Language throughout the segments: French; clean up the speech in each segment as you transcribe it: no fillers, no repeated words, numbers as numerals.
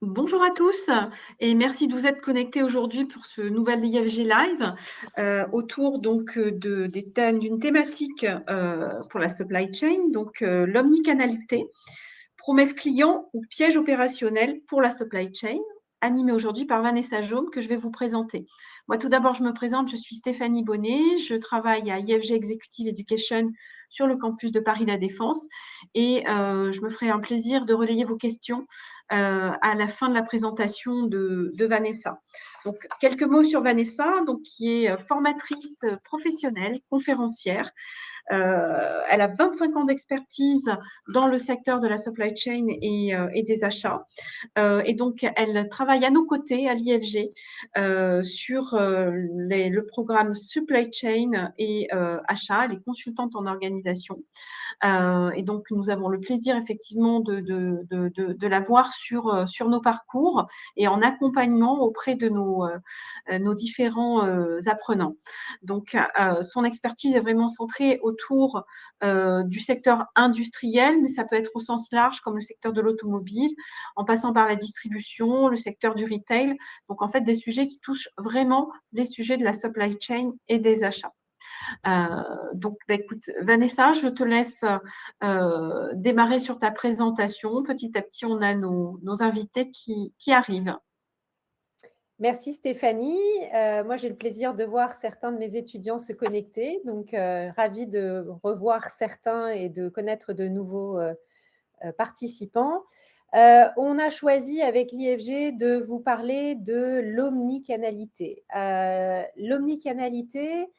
Bonjour à tous et merci de vous être connectés aujourd'hui pour ce nouvel IFG Live autour donc d'une thématique pour la supply chain, donc l'omnicanalité, promesse client ou piège opérationnel pour la supply chain, animé aujourd'hui par Vanessa Jaume que je vais vous présenter. Moi, tout d'abord, je me présente, je suis Stéphanie Bonnet, je travaille à IFG Executive Education sur le campus de Paris-La Défense et je me ferai un plaisir de relayer vos questions à la fin de la présentation de Vanessa. Donc, quelques mots sur Vanessa, donc, qui est formatrice professionnelle, conférencière, elle a 25 ans d'expertise dans le secteur de la supply chain et des achats. Et donc, elle travaille à nos côtés à l'IFG sur le programme supply chain et achats, les consultantes en organisation. Et donc, nous avons le plaisir effectivement de la voir sur nos parcours et en accompagnement auprès de nos différents apprenants. Donc, son expertise est vraiment centrée autour du secteur industriel, mais ça peut être au sens large comme le secteur de l'automobile, en passant par la distribution, le secteur du retail. Donc, en fait, des sujets qui touchent vraiment les sujets de la supply chain et des achats. Donc, écoute, Vanessa, je te laisse démarrer sur ta présentation. Petit à petit, on a nos invités qui arrivent. Merci Stéphanie. Moi, j'ai le plaisir de voir certains de mes étudiants se connecter. Donc, ravie de revoir certains et de connaître de nouveaux participants. On a choisi avec l'IFG de vous parler de l'omnicanalité. L'omnicanalité,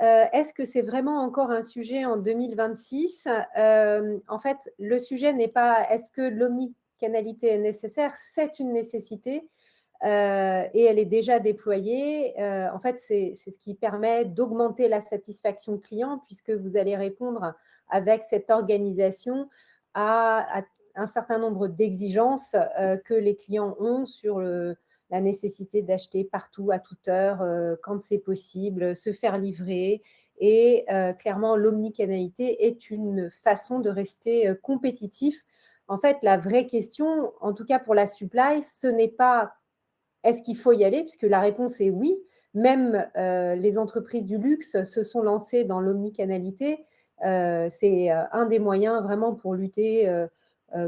est-ce que c'est vraiment encore un sujet en 2026 ? En fait, le sujet n'est pas est-ce que l'omnicanalité est nécessaire ? C'est une nécessité et elle est déjà déployée. En fait, c'est ce qui permet d'augmenter la satisfaction client puisque vous allez répondre avec cette organisation à un certain nombre d'exigences que les clients ont sur la nécessité d'acheter partout, à toute heure, quand c'est possible, se faire livrer. Et clairement, l'omnicanalité est une façon de rester compétitif. En fait, la vraie question, en tout cas pour la supply, ce n'est pas est-ce qu'il faut y aller, puisque la réponse est oui. Même les entreprises du luxe se sont lancées dans l'omnicanalité. C'est un des moyens vraiment pour lutter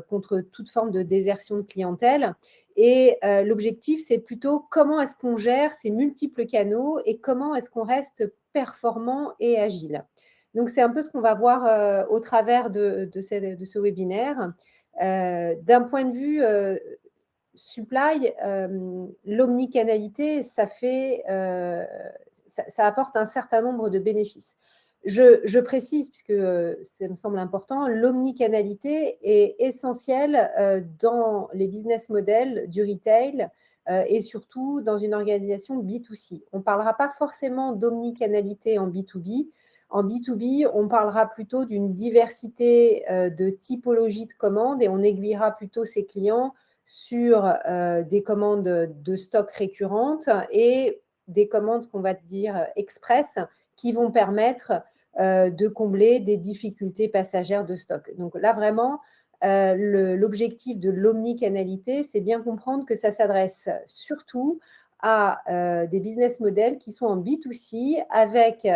contre toute forme de désertion de clientèle. Et l'objectif, c'est plutôt comment est-ce qu'on gère ces multiples canaux et comment est-ce qu'on reste performant et agile. Donc, c'est un peu ce qu'on va voir au travers de ce webinaire. D'un point de vue supply, l'omnicanalité, ça apporte un certain nombre de bénéfices. Je précise, puisque ça me semble important, l'omnicanalité est essentielle dans les business models du retail et surtout dans une organisation B2C. On ne parlera pas forcément d'omnicanalité en B2B. En B2B, on parlera plutôt d'une diversité de typologies de commandes et on aiguillera plutôt ses clients sur des commandes de stock récurrentes et des commandes qu'on va dire express qui vont permettre de combler des difficultés passagères de stock. Donc là, vraiment, l'objectif de l'omnicanalité, c'est bien comprendre que ça s'adresse surtout à des business models qui sont en B2C avec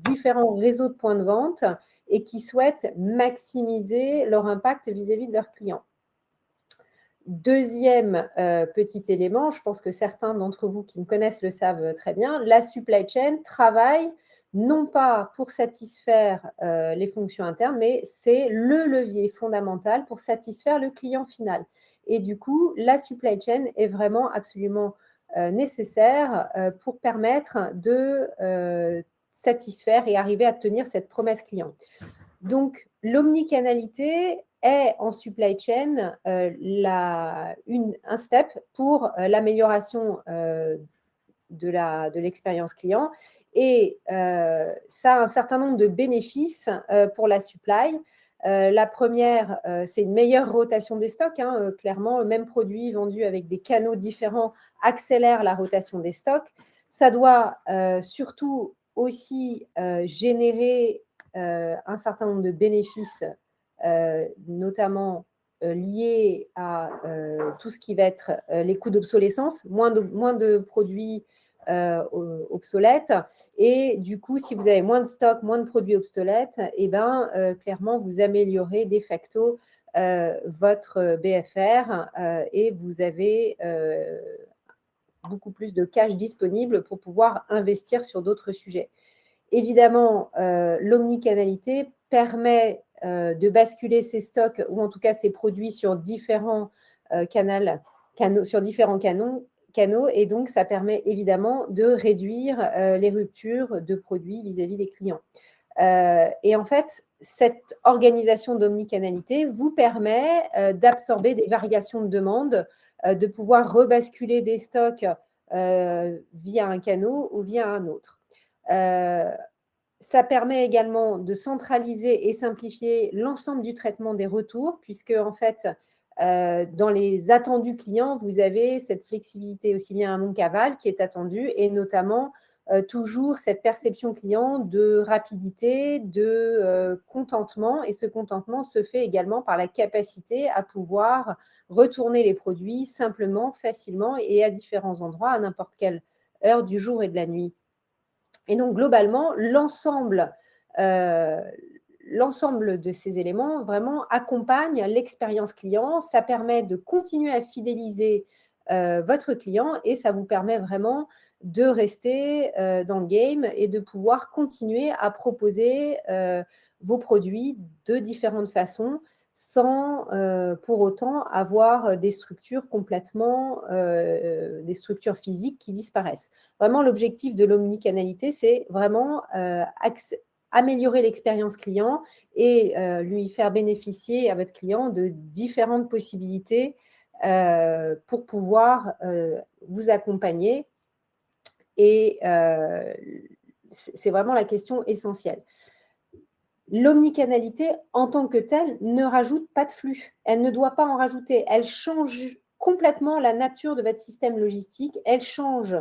différents réseaux de points de vente et qui souhaitent maximiser leur impact vis-à-vis de leurs clients. Deuxième petit élément, je pense que certains d'entre vous qui me connaissent le savent très bien, la supply chain travaille non pas pour satisfaire les fonctions internes, mais c'est le levier fondamental pour satisfaire le client final. Et du coup, la supply chain est vraiment absolument nécessaire pour permettre de satisfaire et arriver à tenir cette promesse client. Donc, l'omnicanalité est en supply chain un step pour l'amélioration de l'expérience client et ça a un certain nombre de bénéfices pour la supply. La première, c'est une meilleure rotation des stocks. Clairement, le même produit vendu avec des canaux différents accélère la rotation des stocks. Ça doit surtout aussi générer un certain nombre de bénéfices, notamment liés à tout ce qui va être les coûts d'obsolescence, moins de produits obsolètes. Et du coup, si vous avez moins de stock, moins de produits obsolètes, et ben, clairement, vous améliorez de facto votre BFR et vous avez beaucoup plus de cash disponible pour pouvoir investir sur d'autres sujets. Évidemment, l'omnicanalité permet de basculer ces stocks ou en tout cas ces produits sur différents canaux, et donc ça permet évidemment de réduire les ruptures de produits vis-à-vis des clients. Et en fait, cette organisation d'omnicanalité vous permet d'absorber des variations de demande, de pouvoir rebasculer des stocks via un canal ou via un autre. Ça permet également de centraliser et simplifier l'ensemble du traitement des retours, puisque en fait, dans les attendus clients, vous avez cette flexibilité aussi bien amont qu'aval qui est attendue, et notamment toujours cette perception client de rapidité, de contentement, et ce contentement se fait également par la capacité à pouvoir retourner les produits simplement, facilement et à différents endroits, à n'importe quelle heure du jour et de la nuit. Et donc, globalement, l'ensemble de ces éléments vraiment accompagne l'expérience client. Ça permet de continuer à fidéliser votre client et ça vous permet vraiment de rester dans le game et de pouvoir continuer à proposer vos produits de différentes façons sans pour autant avoir des structures complètement, des structures physiques qui disparaissent. Vraiment, l'objectif de l'omnicanalité, c'est vraiment améliorer l'expérience client et lui faire bénéficier à votre client de différentes possibilités pour pouvoir vous accompagner. Et c'est vraiment la question essentielle. L'omnicanalité, en tant que telle, ne rajoute pas de flux. Elle ne doit pas en rajouter. Elle change complètement la nature de votre système logistique. Elle change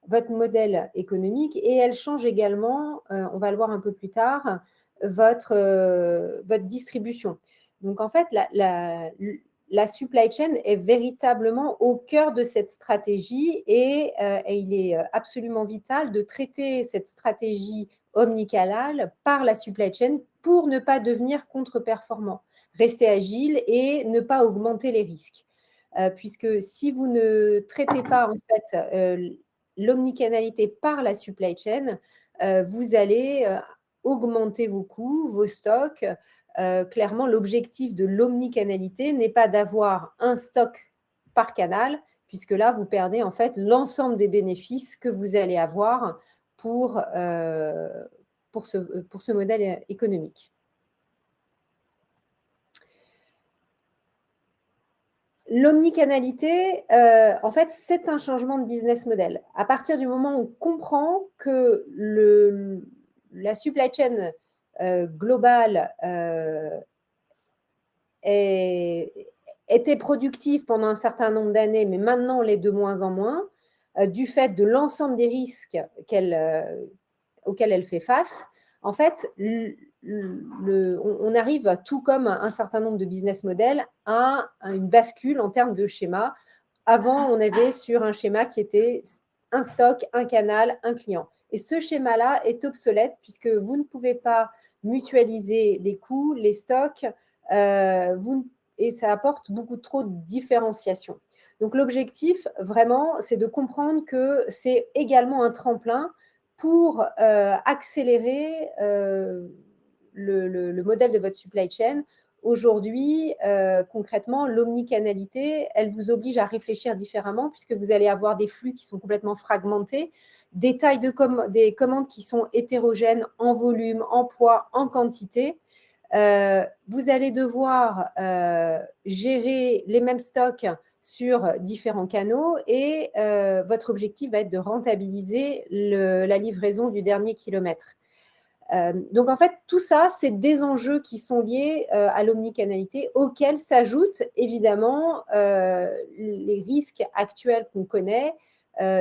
votre modèle économique et elle change également, on va le voir un peu plus tard, votre distribution. Donc, en fait, la supply chain est véritablement au cœur de cette stratégie et il est absolument vital de traiter cette stratégie omnicanale par la supply chain pour ne pas devenir contre-performant, rester agile et ne pas augmenter les risques. Puisque si vous ne traitez pas en fait l'omnicanalité par la supply chain, vous allez augmenter vos coûts, vos stocks. Clairement, l'objectif de l'omnicanalité n'est pas d'avoir un stock par canal, puisque là, vous perdez en fait l'ensemble des bénéfices que vous allez avoir pour ce modèle économique. L'omnicanalité, en fait, c'est un changement de business model. À partir du moment où on comprend que la supply chain globale était productive pendant un certain nombre d'années, mais maintenant l'est de moins en moins, du fait de l'ensemble des risques auxquels elle fait face. En fait, on arrive, tout comme un certain nombre de business models, à une bascule en termes de schéma. Avant, on avait sur un schéma qui était un stock, un canal, un client. Et ce schéma-là est obsolète puisque vous ne pouvez pas mutualiser les coûts, les stocks, et ça apporte beaucoup trop de différenciation. Donc, l'objectif, vraiment, c'est de comprendre que c'est également un tremplin pour accélérer le modèle de votre supply chain. Aujourd'hui, concrètement, l'omnicanalité, elle vous oblige à réfléchir différemment puisque vous allez avoir des flux qui sont complètement fragmentés, des tailles des commandes qui sont hétérogènes en volume, en poids, en quantité. Vous allez devoir gérer les mêmes stocks sur différents canaux et votre objectif va être de rentabiliser la livraison du dernier kilomètre. Donc, en fait, tout ça, c'est des enjeux qui sont liés à l'omnicanalité, auxquels s'ajoutent évidemment les risques actuels qu'on connaît,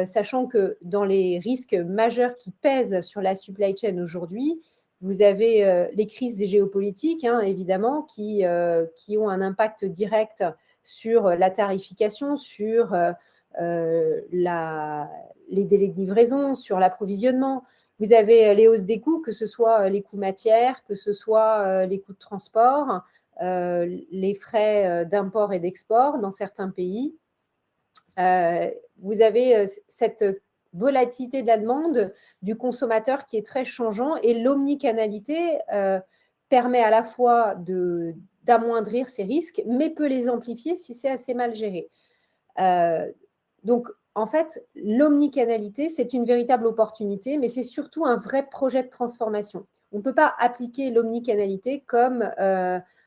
sachant que dans les risques majeurs qui pèsent sur la supply chain aujourd'hui, Vous avez les crises géopolitiques, hein, évidemment, qui ont un impact direct sur la tarification, sur les délais de livraison, sur l'approvisionnement. Vous avez les hausses des coûts, que ce soit les coûts matières, que ce soit les coûts de transport, les frais d'import et d'export dans certains pays. Vous avez cette volatilité de la demande du consommateur qui est très changeant, et l'omnicanalité permet à la fois d'amoindrir ces risques, mais peut les amplifier si c'est assez mal géré. Donc, en fait, l'omnicanalité, c'est une véritable opportunité, mais c'est surtout un vrai projet de transformation. On ne peut pas appliquer l'omnicanalité comme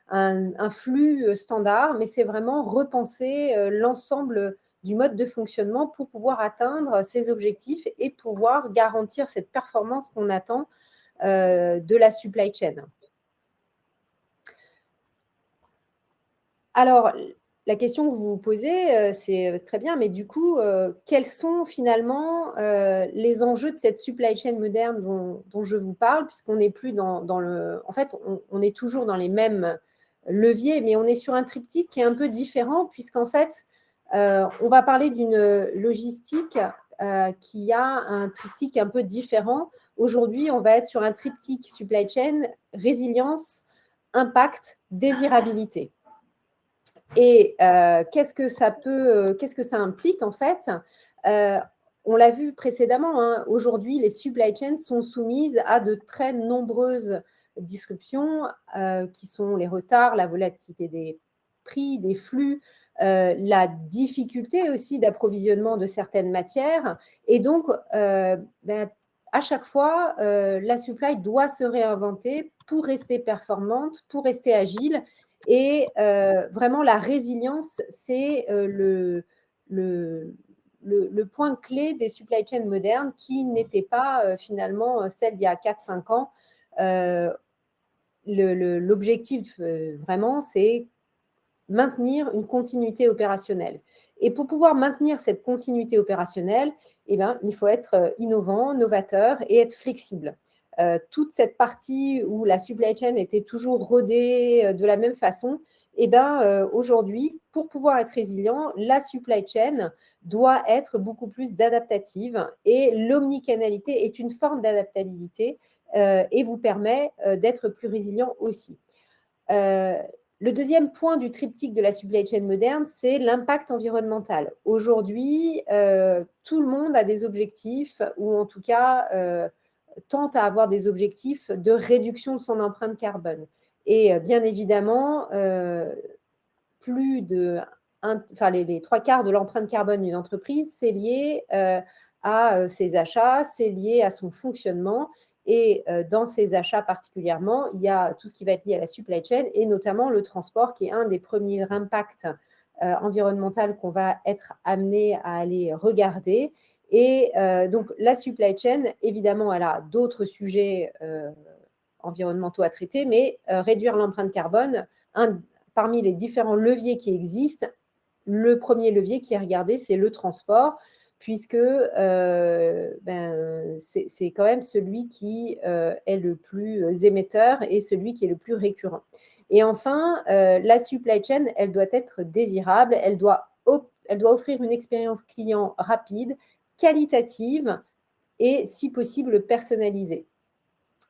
un flux standard, mais c'est vraiment repenser l'ensemble du mode de fonctionnement pour pouvoir atteindre ces objectifs et pouvoir garantir cette performance qu'on attend de la supply chain. Alors, la question que vous vous posez, c'est très bien, mais du coup, quels sont finalement les enjeux de cette supply chain moderne dont je vous parle, puisqu'on n'est plus dans le… En fait, on est toujours dans les mêmes leviers, mais on est sur un triptyque qui est un peu différent, puisqu'en fait, on va parler d'une logistique qui a un triptyque un peu différent. Aujourd'hui, on va être sur un triptyque supply chain, résilience, impact, désirabilité. Et qu'est-ce que ça implique en fait? On l'a vu précédemment, hein, aujourd'hui, les supply chains sont soumises à de très nombreuses disruptions qui sont les retards, la volatilité des prix, des flux, la difficulté aussi d'approvisionnement de certaines matières. Et donc, à chaque fois, la supply doit se réinventer pour rester performante, pour rester agile. Et vraiment, la résilience, c'est le point clé des supply chains modernes qui n'était pas finalement celle d'il y a 4-5 ans. L'objectif, vraiment, c'est maintenir une continuité opérationnelle. Et pour pouvoir maintenir cette continuité opérationnelle, eh ben, il faut être innovant, novateur et être flexible. Toute cette partie où la supply chain était toujours rodée de la même façon, eh ben, aujourd'hui, pour pouvoir être résilient, la supply chain doit être beaucoup plus adaptative, et l'omnicanalité est une forme d'adaptabilité et vous permet d'être plus résilient aussi. Le deuxième point du triptyque de la supply chain moderne, c'est l'impact environnemental. Aujourd'hui, tout le monde a des objectifs, ou en tout cas tente à avoir des objectifs de réduction de son empreinte carbone. Et bien évidemment, plus de les 3/4 de l'empreinte carbone d'une entreprise, c'est lié à ses achats, c'est lié à son fonctionnement. Et dans ces achats particulièrement, il y a tout ce qui va être lié à la supply chain, et notamment le transport, qui est un des premiers impacts environnementaux qu'on va être amené à aller regarder. Et donc, la supply chain, évidemment, elle a d'autres sujets environnementaux à traiter, mais réduire l'empreinte carbone, parmi les différents leviers qui existent, le premier levier qui est regardé, c'est le transport, puisque c'est quand même celui qui est le plus émetteur et celui qui est le plus récurrent. Et enfin, la supply chain, elle doit être désirable, elle doit offrir une expérience client rapide, qualitative et, si possible, personnalisée.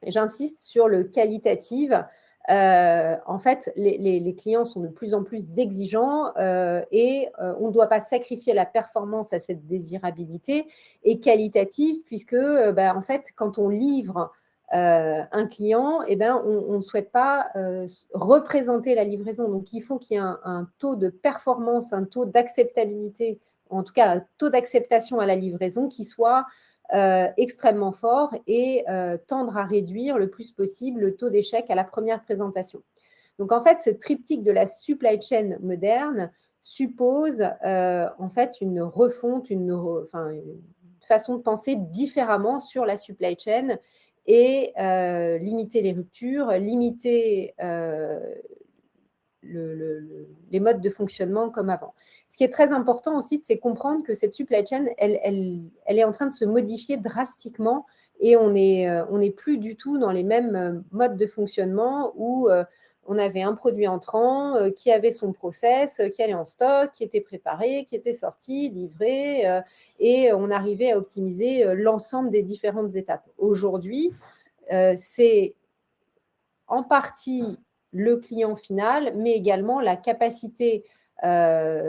J'insiste sur le qualitative. En fait, les clients sont de plus en plus exigeants et on ne doit pas sacrifier la performance à cette désirabilité, et qualitative, puisque en fait, quand on livre un client, on ne souhaite pas représenter la livraison. Donc, il faut qu'il y ait un taux de performance, un taux d'acceptabilité, en tout cas un taux d'acceptation à la livraison qui soit extrêmement fort, et tendre à réduire le plus possible le taux d'échec à la première présentation. Donc, en fait, ce triptyque de la supply chain moderne suppose en fait une refonte, une façon de penser différemment sur la supply chain, et limiter les ruptures, limiter les modes de fonctionnement comme avant. Ce qui est très important aussi, c'est comprendre que cette supply chain, elle est en train de se modifier drastiquement, et on n'est plus du tout dans les mêmes modes de fonctionnement où on avait un produit entrant qui avait son process, qui allait en stock, qui était préparé, qui était sorti, livré, et on arrivait à optimiser l'ensemble des différentes étapes. Aujourd'hui, c'est en partie le client final, mais également la capacité, les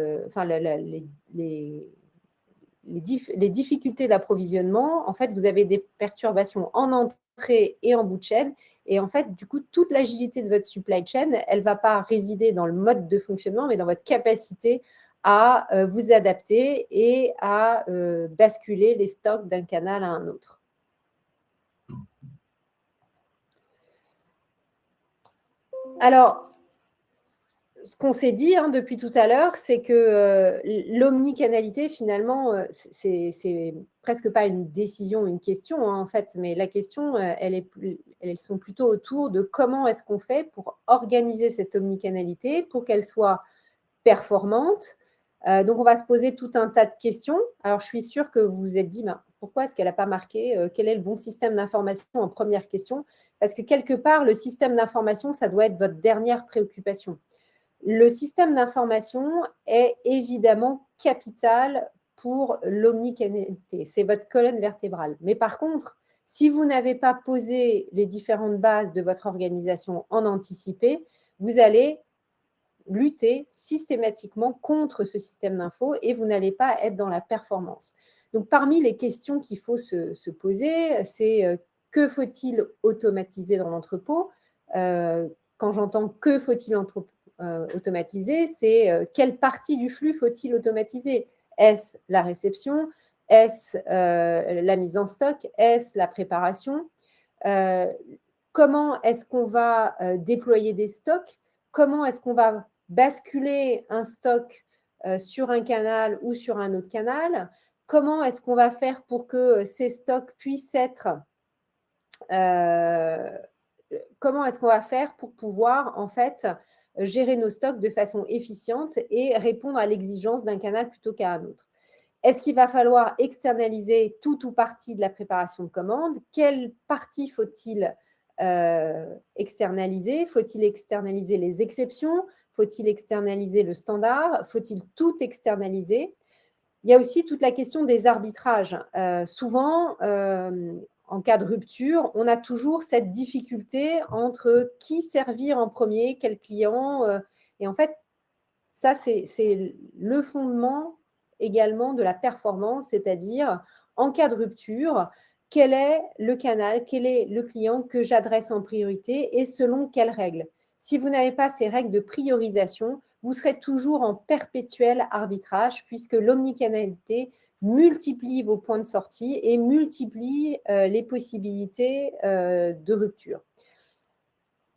difficultés d'approvisionnement. En fait, vous avez des perturbations en entrée et en bout de chaîne. Et en fait, du coup, toute l'agilité de votre supply chain, elle ne va pas résider dans le mode de fonctionnement, mais dans votre capacité à vous adapter et à basculer les stocks d'un canal à un autre. Alors, ce qu'on s'est dit depuis tout à l'heure, c'est que l'omnicanalité, finalement, c'est presque pas une décision, une question, en fait, mais la question, elles sont plutôt autour de comment est-ce qu'on fait pour organiser cette omnicanalité, pour qu'elle soit performante. Donc, on va se poser tout un tas de questions. Alors, je suis sûre que vous vous êtes dit, pourquoi est-ce qu'elle n'a pas marqué quel est le bon système d'information en première question? Parce que quelque part, le système d'information, ça doit être votre dernière préoccupation. Le système d'information est évidemment capital pour l'omnicanalité. C'est votre colonne vertébrale. Mais par contre, si vous n'avez pas posé les différentes bases de votre organisation en anticipé, vous allez lutter systématiquement contre ce système d'info et vous n'allez pas être dans la performance. Donc, parmi les questions qu'il faut se poser, c'est que faut-il automatiser dans l'entrepôt? Quand j'entends que faut-il automatiser, c'est quelle partie du flux faut-il automatiser? Est-ce la réception? Est-ce la mise en stock? Est-ce la préparation? Comment est-ce qu'on va déployer des stocks? Comment est-ce qu'on va basculer un stock sur un canal ou sur un autre canal? Comment est-ce qu'on va faire pour que ces stocks puissent être… comment est-ce qu'on va faire pour pouvoir, en fait, gérer nos stocks de façon efficiente et répondre à l'exigence d'un canal plutôt qu'à un autre? Est-ce qu'il va falloir externaliser tout ou partie de la préparation de commande? Quelle partie faut-il externaliser? Faut-il externaliser les exceptions? Faut-il externaliser le standard? Faut-il tout externaliser? Il y a aussi toute la question des arbitrages. Souvent, en cas de rupture, on a toujours cette difficulté entre qui servir en premier, quel client. Et en fait, ça, c'est le fondement également de la performance, c'est-à-dire en cas de rupture, quel est le canal, quel est le client que j'adresse en priorité et selon quelles règles. Si vous n'avez pas ces règles de priorisation, vous serez toujours en perpétuel arbitrage puisque l'omnicanalité multiplie vos points de sortie et multiplie les possibilités de rupture.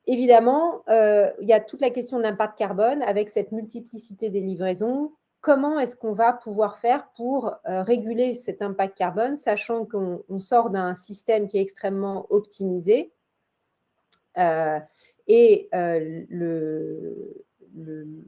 Évidemment, il y a toute la question de l'impact carbone avec cette multiplicité des livraisons. Comment est-ce qu'on va pouvoir faire pour réguler cet impact carbone, sachant qu'on sort d'un système qui est extrêmement optimisé et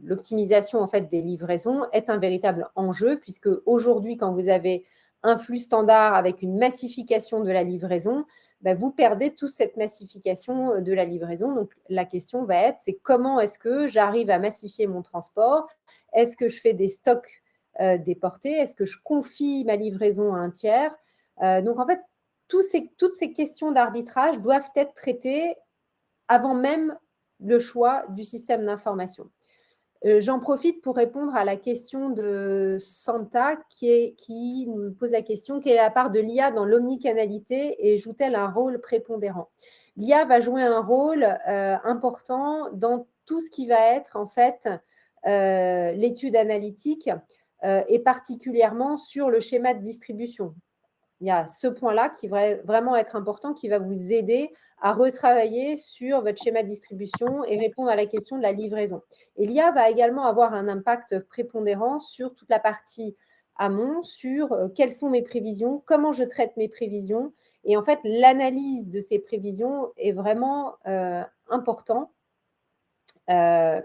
l'optimisation en fait, des livraisons est un véritable enjeu, puisque aujourd'hui, quand vous avez un flux standard avec une massification de la livraison, vous perdez toute cette massification de la livraison. Donc, la question va être, c'est comment est-ce que j'arrive à massifier mon transport? Est-ce que je fais des stocks déportés? Est-ce que je confie ma livraison à un tiers? Donc, en fait, toutes ces questions d'arbitrage doivent être traitées avant même le choix du système d'information. J'en profite pour répondre à la question de Santa qui nous pose la question: quelle est la part de l'IA dans l'omnicanalité et joue-t-elle un rôle prépondérant? L'IA va jouer un rôle important dans tout ce qui va être en fait l'étude analytique et particulièrement sur le schéma de distribution. Il y a ce point-là qui va vraiment être important, qui va vous aider à retravailler sur votre schéma de distribution et répondre à la question de la livraison. Et l'IA va également avoir un impact prépondérant sur toute la partie amont, sur quelles sont mes prévisions, comment je traite mes prévisions. Et en fait, l'analyse de ces prévisions est vraiment important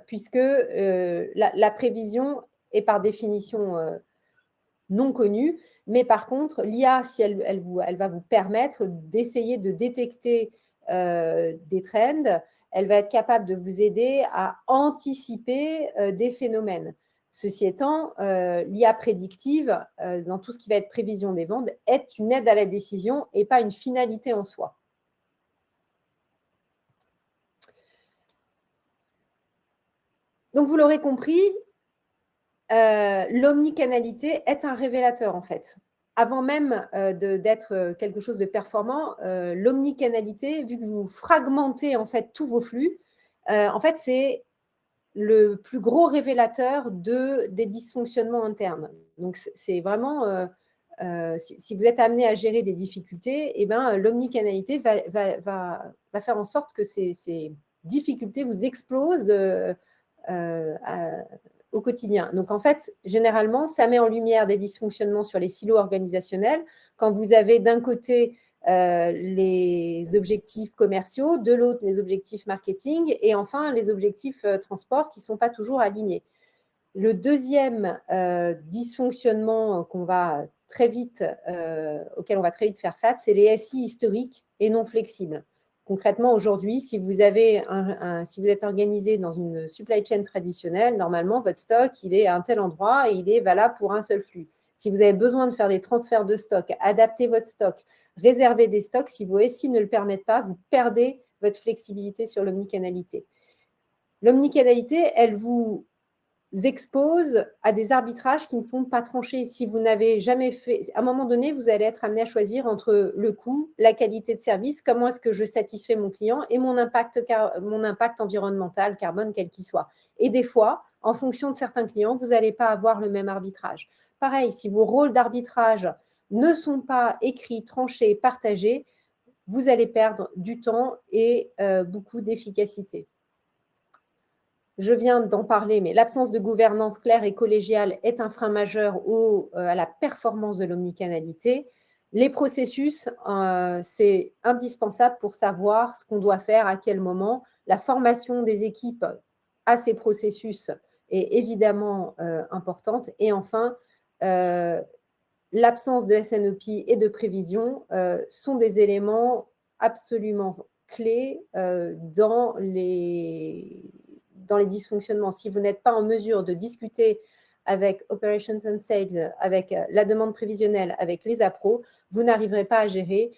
puisque la prévision est par définition non connues. Mais par contre, l'IA, si elle va vous permettre d'essayer de détecter des trends, elle va être capable de vous aider à anticiper des phénomènes. Ceci étant, l'IA prédictive, dans tout ce qui va être prévision des ventes, est une aide à la décision et pas une finalité en soi. Donc, vous l'aurez compris, l'omnicanalité est un révélateur, en fait. Avant même d'être quelque chose de performant, l'omnicanalité, vu que vous fragmentez en fait tous vos flux, en fait, c'est le plus gros révélateur des dysfonctionnements internes. Donc, c'est vraiment, si vous êtes amené à gérer des difficultés, eh ben, l'omnicanalité va faire en sorte que ces difficultés vous explosent au quotidien. Donc, en fait, généralement, ça met en lumière des dysfonctionnements sur les silos organisationnels. Quand vous avez d'un côté les objectifs commerciaux, de l'autre les objectifs marketing et enfin les objectifs transport qui ne sont pas toujours alignés. Le deuxième dysfonctionnement auquel on va très vite faire face, c'est les SI historiques et non flexibles. Concrètement, aujourd'hui, si vous êtes organisé dans une supply chain traditionnelle, normalement, votre stock, il est à un tel endroit et il est valable pour un seul flux. Si vous avez besoin de faire des transferts de stock, adapter votre stock, réserver des stocks, si vos SI ne le permettent pas, vous perdez votre flexibilité sur l'omnicanalité. L'omnicanalité, elle vous expose à des arbitrages qui ne sont pas tranchés. Si vous n'avez jamais fait, à un moment donné, vous allez être amené à choisir entre le coût, la qualité de service, comment est-ce que je satisfais mon client et mon impact environnemental, carbone, quel qu'il soit. Et des fois, en fonction de certains clients, vous n'allez pas avoir le même arbitrage. Pareil, si vos rôles d'arbitrage ne sont pas écrits, tranchés, partagés, vous allez perdre du temps et beaucoup d'efficacité. Je viens d'en parler, mais l'absence de gouvernance claire et collégiale est un frein majeur à la performance de l'omnicanalité. Les processus, c'est indispensable pour savoir ce qu'on doit faire à quel moment. La formation des équipes à ces processus est évidemment importante. Et enfin, l'absence de SNOP et de prévision sont des éléments absolument clés dans les dysfonctionnements. Si vous n'êtes pas en mesure de discuter avec Operations and Sales, avec la demande prévisionnelle, avec les appros, vous n'arriverez pas à gérer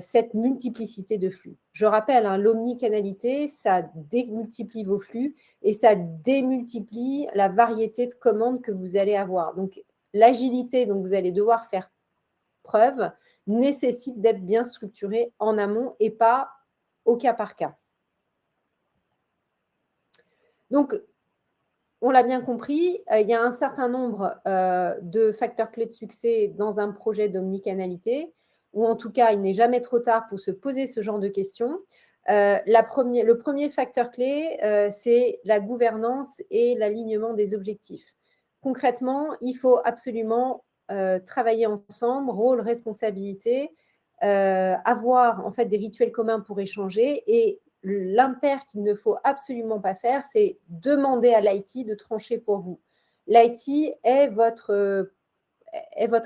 cette multiplicité de flux. Je rappelle, l'omnicanalité, ça démultiplie vos flux et ça démultiplie la variété de commandes que vous allez avoir. Donc, l'agilité dont vous allez devoir faire preuve nécessite d'être bien structuré en amont et pas au cas par cas. Donc, on l'a bien compris, il y a un certain nombre de facteurs clés de succès dans un projet d'omnicanalité, ou en tout cas, il n'est jamais trop tard pour se poser ce genre de questions. Le premier facteur clé, c'est la gouvernance et l'alignement des objectifs. Concrètement, il faut absolument travailler ensemble, rôle, responsabilité, avoir en fait des rituels communs pour échanger et l'impair qu'il ne faut absolument pas faire, c'est demander à l'IT de trancher pour vous. L'IT est votre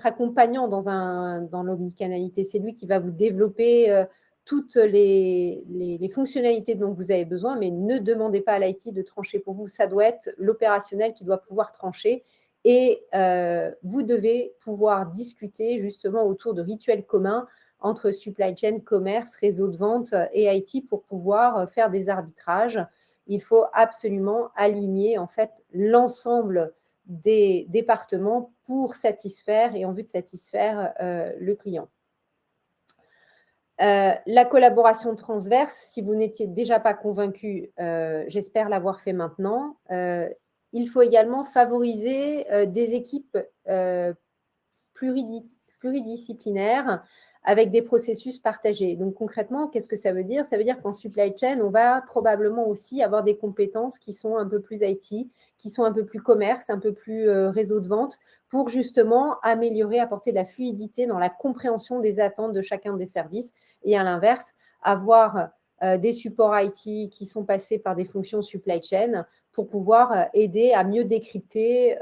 accompagnant dans l'omnicanalité. C'est lui qui va vous développer toutes les fonctionnalités dont vous avez besoin, mais ne demandez pas à l'IT de trancher pour vous. Ça doit être l'opérationnel qui doit pouvoir trancher. Et vous devez pouvoir discuter justement autour de rituels communs entre supply chain, commerce, réseau de vente et IT pour pouvoir faire des arbitrages. Il faut absolument aligner en fait l'ensemble des départements pour satisfaire et en vue de satisfaire le client. La collaboration transverse, si vous n'étiez déjà pas convaincu, j'espère l'avoir fait maintenant. Il faut également favoriser des équipes pluridisciplinaires avec des processus partagés. Donc, concrètement, qu'est-ce que ça veut dire? Ça veut dire qu'en supply chain, on va probablement aussi avoir des compétences qui sont un peu plus IT, qui sont un peu plus commerce, un peu plus réseau de vente, pour justement améliorer, apporter de la fluidité dans la compréhension des attentes de chacun des services. Et à l'inverse, avoir des supports IT qui sont passés par des fonctions supply chain pour pouvoir aider à mieux décrypter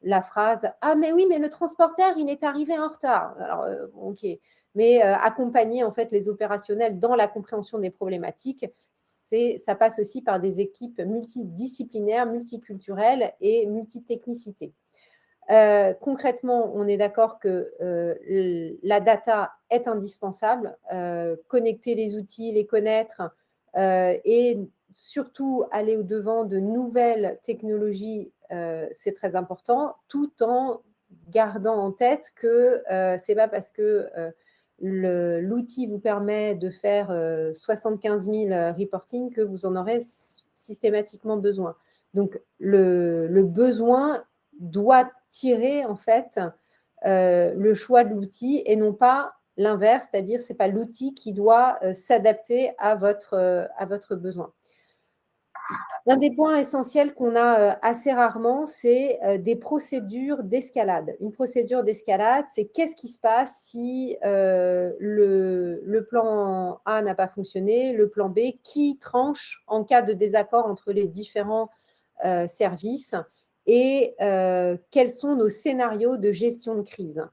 la phrase « Ah, mais oui, mais le transporteur, il est arrivé en retard. » Alors, OK. Mais accompagner en fait les opérationnels dans la compréhension des problématiques, ça passe aussi par des équipes multidisciplinaires, multiculturelles et multitechnicité. Concrètement, on est d'accord que la data est indispensable. Connecter les outils, les connaître et surtout aller au-devant de nouvelles technologies, c'est très important, tout en gardant en tête que ce n'est pas parce que l'outil vous permet de faire 75 000 reporting que vous en aurez systématiquement besoin. Donc, le besoin doit tirer en fait le choix de l'outil et non pas l'inverse, c'est-à-dire ce n'est pas l'outil qui doit s'adapter à votre besoin. L'un des points essentiels qu'on a assez rarement, c'est des procédures d'escalade. Une procédure d'escalade, c'est qu'est-ce qui se passe si le plan A n'a pas fonctionné, le plan B, qui tranche en cas de désaccord entre les différents services et quels sont nos scénarios de gestion de crise.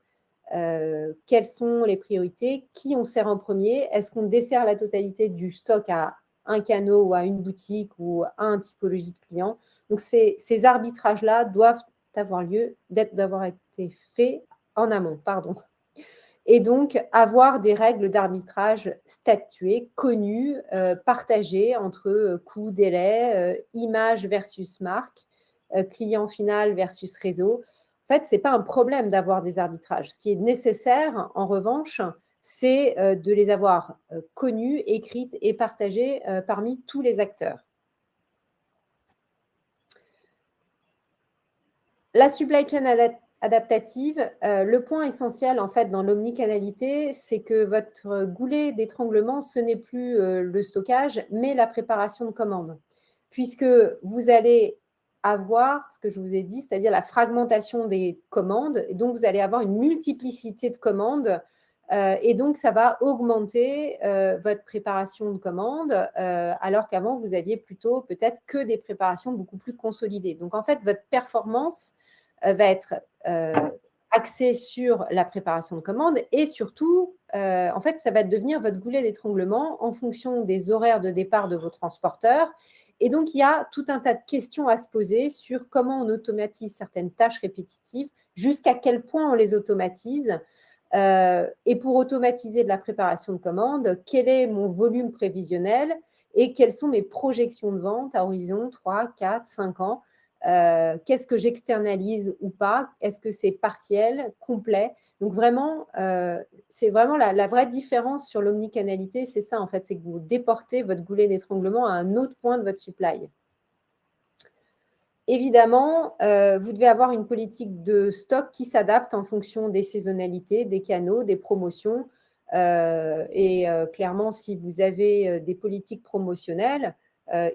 Quelles sont les priorités, qui on sert en premier, est-ce qu'on dessert la totalité du stock à un canot ou à une boutique ou à une typologie de client. Donc, ces arbitrages-là doivent d'avoir été faits en amont. Et donc, avoir des règles d'arbitrage statuées, connues, partagées entre coût, délai, image versus marque, client final versus réseau. En fait, ce n'est pas un problème d'avoir des arbitrages. Ce qui est nécessaire, en revanche, c'est de les avoir connues, écrites et partagées parmi tous les acteurs. La supply chain adaptative, le point essentiel en fait dans l'omnicanalité, c'est que votre goulet d'étranglement, ce n'est plus le stockage, mais la préparation de commandes. Puisque vous allez avoir, ce que je vous ai dit, c'est-à-dire la fragmentation des commandes, et donc vous allez avoir une multiplicité de commandes, et donc ça va augmenter votre préparation de commandes, alors qu'avant, vous aviez plutôt peut-être que des préparations beaucoup plus consolidées. Donc en fait, votre performance va être axée sur la préparation de commandes et surtout, en fait, ça va devenir votre goulet d'étranglement en fonction des horaires de départ de vos transporteurs. Et donc, il y a tout un tas de questions à se poser sur comment on automatise certaines tâches répétitives, jusqu'à quel point on les automatise. Et pour automatiser de la préparation de commandes, quel est mon volume prévisionnel et quelles sont mes projections de vente à horizon 3, 4, 5 ans. Qu'est-ce que j'externalise ou pas? Est-ce que c'est partiel, complet? Donc vraiment, c'est vraiment la vraie différence sur l'omnicanalité, c'est ça en fait, c'est que vous déportez votre goulet d'étranglement à un autre point de votre supply. Évidemment, vous devez avoir une politique de stock qui s'adapte en fonction des saisonnalités, des canaux, des promotions. Clairement, si vous avez des politiques promotionnelles,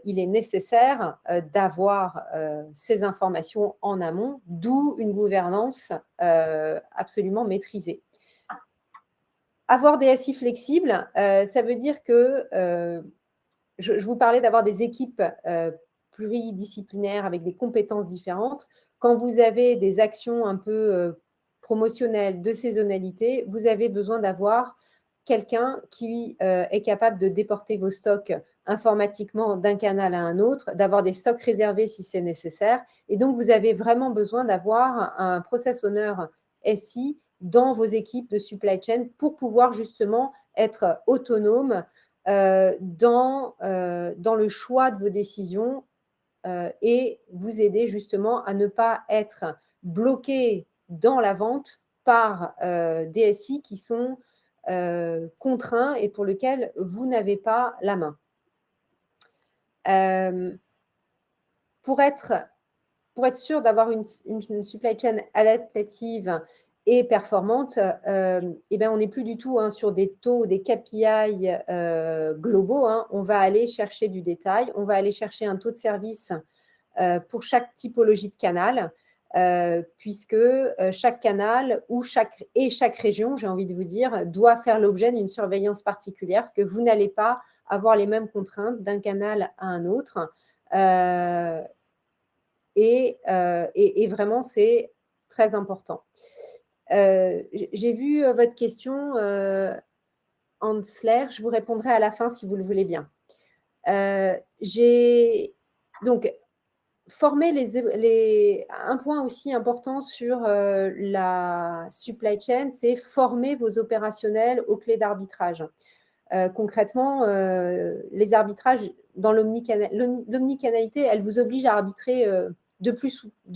il est nécessaire d'avoir ces informations en amont, d'où une gouvernance absolument maîtrisée. Avoir des SI flexibles, ça veut dire que je vous parlais d'avoir des équipes pluridisciplinaires avec des compétences différentes. Quand vous avez des actions un peu promotionnelles, de saisonnalité, vous avez besoin d'avoir quelqu'un qui est capable de déporter vos stocks informatiquement d'un canal à un autre, d'avoir des stocks réservés si c'est nécessaire. Et donc, vous avez vraiment besoin d'avoir un process owner SI dans vos équipes de supply chain pour pouvoir justement être autonome dans le choix de vos décisions et vous aider justement à ne pas être bloqué dans la vente par des SI qui sont contraints et pour lesquels vous n'avez pas la main. Pour être sûr d'avoir une supply chain adaptative et performante, eh bien, on n'est plus du tout sur des taux, des KPI globaux. On va aller chercher du détail, on va aller chercher un taux de service pour chaque typologie de canal, puisque chaque canal chaque région, j'ai envie de vous dire, doit faire l'objet d'une surveillance particulière, parce que vous n'allez pas avoir les mêmes contraintes d'un canal à un autre. Et vraiment, c'est très important. J'ai vu votre question, Ansler, je vous répondrai à la fin si vous le voulez bien. Donc, un point aussi important sur la supply chain, c'est former vos opérationnels aux clés d'arbitrage. Concrètement, les arbitrages dans l'omnicanalité, elle vous oblige à arbitrer de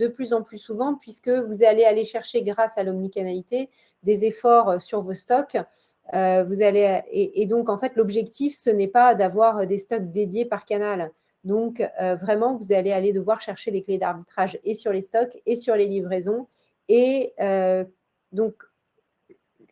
plus en plus souvent, puisque vous allez aller chercher, grâce à l'omnicanalité, des efforts sur vos stocks. Et donc, en fait, l'objectif, ce n'est pas d'avoir des stocks dédiés par canal. Donc, vraiment, vous allez aller devoir chercher des clés d'arbitrage et sur les stocks et sur les livraisons. Et donc,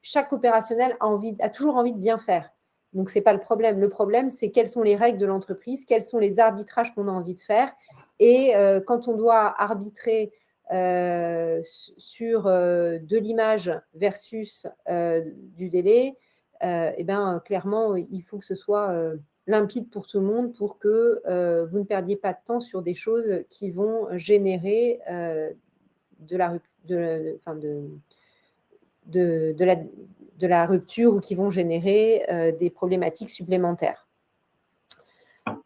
chaque opérationnel a toujours envie de bien faire. Donc, ce n'est pas le problème. Le problème, c'est quelles sont les règles de l'entreprise, quels sont les arbitrages qu'on a envie de faire. Et quand on doit arbitrer sur de l'image versus du délai, clairement, il faut que ce soit limpide pour tout le monde pour que vous ne perdiez pas de temps sur des choses qui vont générer de la rupture ou qui vont générer des problématiques supplémentaires.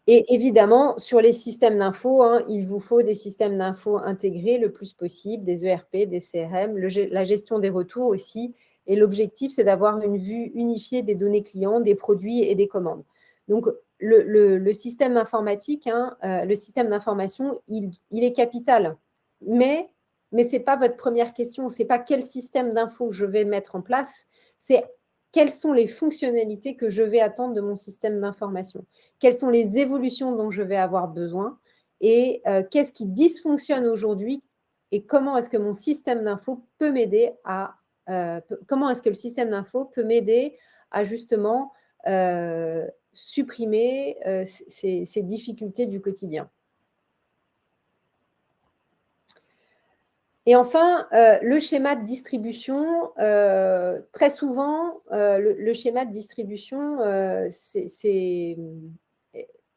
Et évidemment, sur les systèmes d'info, il vous faut des systèmes d'info intégrés le plus possible, des ERP, des CRM, la gestion des retours aussi. Et l'objectif, c'est d'avoir une vue unifiée des données clients, des produits et des commandes. Donc, le système informatique, le système d'information, il est capital. Mais ce n'est pas votre première question. Ce n'est pas quel système d'info je vais mettre en place. C'est quelles sont les fonctionnalités que je vais attendre de mon système d'information? Quelles sont les évolutions dont je vais avoir besoin? Et qu'est-ce qui dysfonctionne aujourd'hui? Et comment est-ce que mon système d'info peut m'aider à… comment est-ce que le système d'info peut m'aider à justement supprimer ces difficultés du quotidien? Et enfin, le schéma de distribution, très souvent, le schéma de distribution, c'est